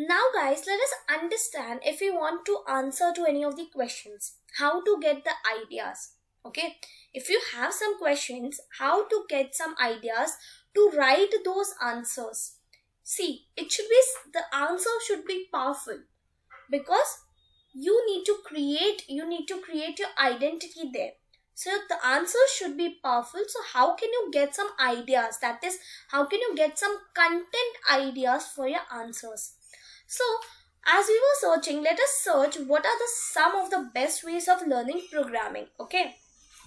Now guys, let us understand if we want to answer to any of the questions, how to get the ideas. Okay, if you have some questions, how to get some ideas to write those answers. See, the answer should be powerful because you need to create your identity there. So the answer should be powerful. So how can you get some ideas? That is, how can you get some content ideas for your answers? So, as we were searching, let us search what are the some of the best ways of learning programming. Okay.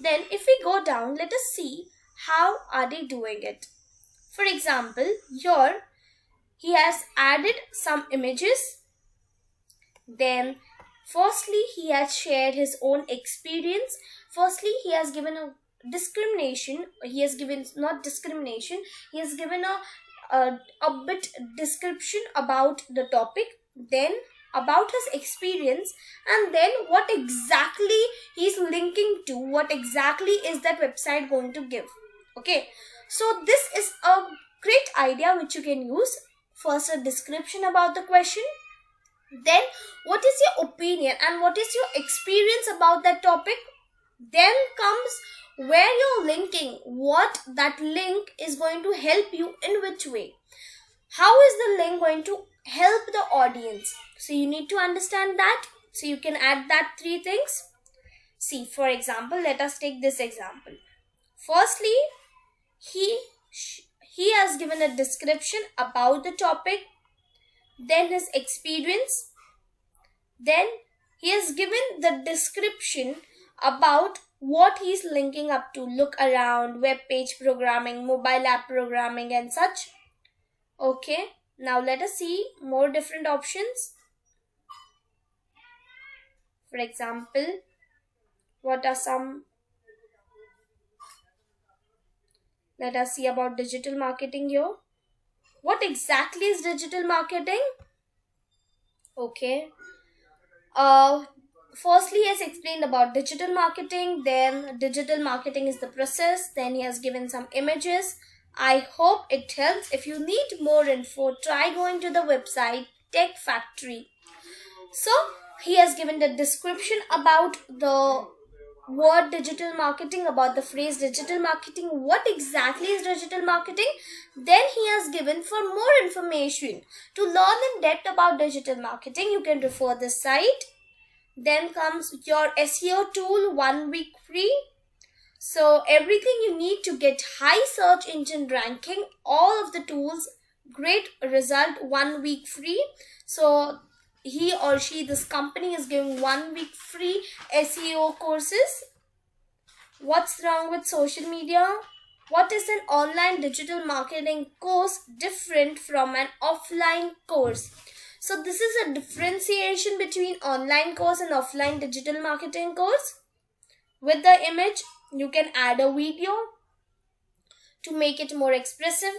Then, if we go down, let us see how are they doing it. For example, here he has added some images. Then, firstly, he has shared his own experience. Firstly, he has given a discrimination. He has given not discrimination. He has given a bit description about the topic, then about his experience, and then what exactly he's linking to, what exactly is that website going to give. Okay, so this is a great idea which you can use. First, a description about the question, then what is your opinion and what is your experience about that topic. Then comes where you're linking, what that link is going to help you in which way. How is the link going to help the audience? So you need to understand that. So you can add that 3 things. See, for example, let us take this example. Firstly, he has given a description about the topic, then his experience, then he has given the description about what he's linking up to, look around, web page programming, mobile app programming and such. Okay, now let us see more different options. For example, what are some? Let us see about digital marketing here. What exactly is digital marketing? Okay. Firstly, he has explained about digital marketing. Then digital marketing is the process. Then he has given some images. I hope it helps. If you need more info, try going to the website Tech Factory. So he has given the description about the word digital marketing, about the phrase digital marketing, what exactly is digital marketing. Then he has given, for more information to learn in depth about digital marketing, you can refer this site. Then comes your SEO tool, 1 week free. So everything you need to get high search engine ranking, all of the tools, great result, 1 week free. So he or she, this company is giving 1 week free SEO courses. What's wrong with social media? What is an online digital marketing course different from an offline course? So this is a differentiation between online course and offline digital marketing course. With the image, you can add a video to make it more expressive.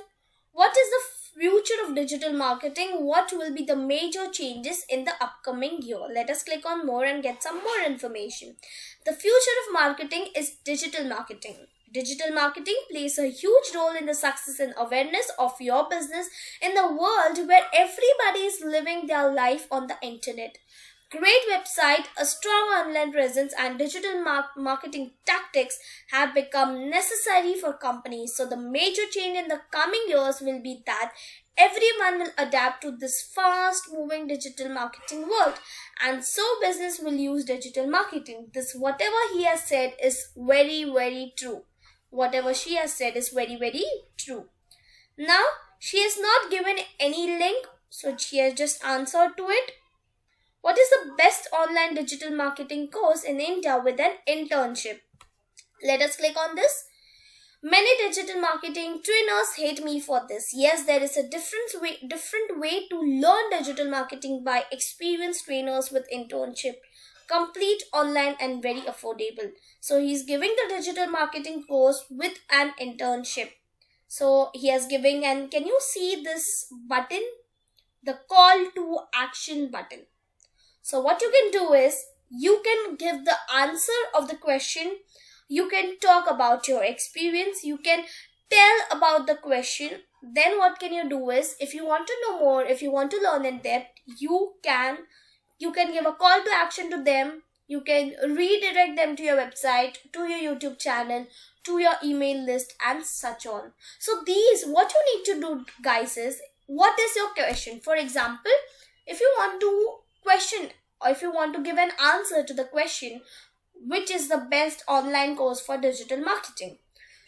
What is the future of digital marketing? What will be the major changes in the upcoming year? Let us click on more and get some more information. The future of marketing is digital marketing. Digital marketing plays a huge role in the success and awareness of your business in the world where everybody is living their life on the internet. Great website, a strong online presence and digital marketing tactics have become necessary for companies. So the major change in the coming years will be that everyone will adapt to this fast moving digital marketing world, and so business will use digital marketing. This, whatever he has said, is very, very true. Whatever she has said is very, very true. Now, she has not given any link, so she has just answered to it. What is the best online digital marketing course in India with an internship? Let us click on this. Many digital marketing trainers hate me for this. Yes, there is a different way to learn digital marketing by experienced trainers with internship. Complete, online and very affordable. So he's giving the digital marketing course with an internship. So he has given, and can you see this button? The call to action button. So what you can do is, you can give the answer of the question, you can talk about your experience, you can tell about the question. Then what can you do is, if you want to know more, if you want to learn in depth, you can give a call to action to them. You can redirect them to your website, to your YouTube channel, to your email list, and such on. So these, what you need to do, guys, is, what is your question? For example, if you want to question, or if you want to give an answer to the question, which is the best online course for digital marketing,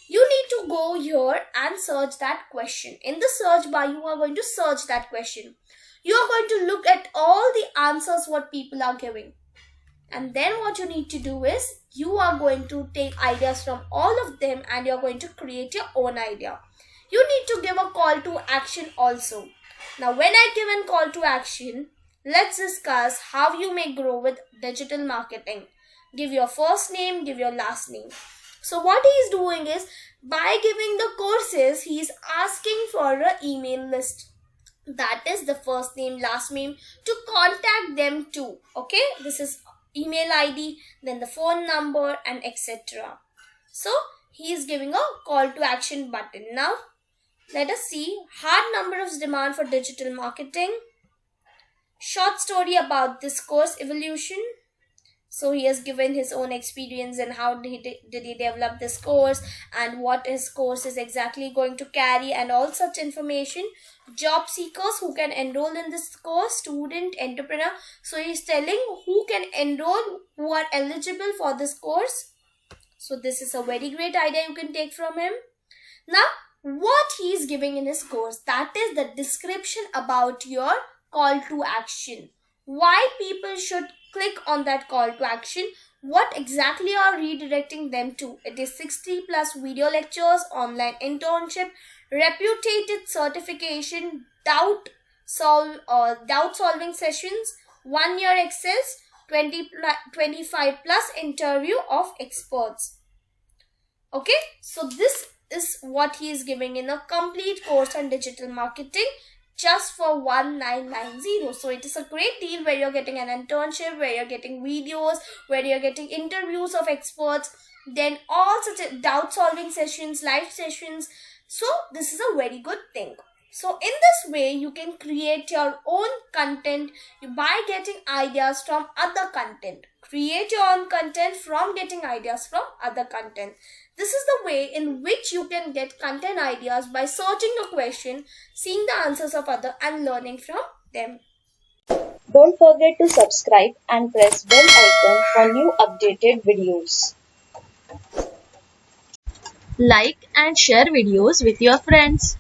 you need to go here and search that question. In the search bar, you are going to search that question. You are going to look at all the answers what people are giving. And then what you need to do is, you are going to take ideas from all of them and you are going to create your own idea. You need to give a call to action also. Now, when I give a call to action, let's discuss how you may grow with digital marketing. Give your first name, give your last name. So what he is doing is, by giving the courses, he is asking for an email list. That is the first name, last name, to contact them to. Okay, this is email ID, then the phone number, and etc. So he is giving a call to action button. Now let us see hard numbers of demand for digital marketing. Short story about this course evolution. So he has given his own experience and how did he develop this course and what his course is exactly going to carry and all such information. Job seekers who can enroll in this course, student, entrepreneur. So he is telling who can enroll, who are eligible for this course. So this is a very great idea you can take from him. Now, what he is giving in his course, that is the description about your call to action. Why people should click on that call to action, what exactly are redirecting them to. It is 60 plus video lectures, online internship, reputed certification, doubt solving sessions, 1 year access, 25 plus interview of experts. Okay, so this is what he is giving in a complete course on digital marketing, just for 1990. So it is a great deal where you're getting an internship, where you're getting videos, where you're getting interviews of experts, then all such doubt solving sessions, live sessions. So this is a very good thing. So in this way, you can create your own content by getting ideas from other content. Create your own content from getting ideas from other content. This is the way in which you can get content ideas by searching a question, seeing the answers of others and learning from them. Don't forget to subscribe and press bell icon for new updated videos. Like and share videos with your friends.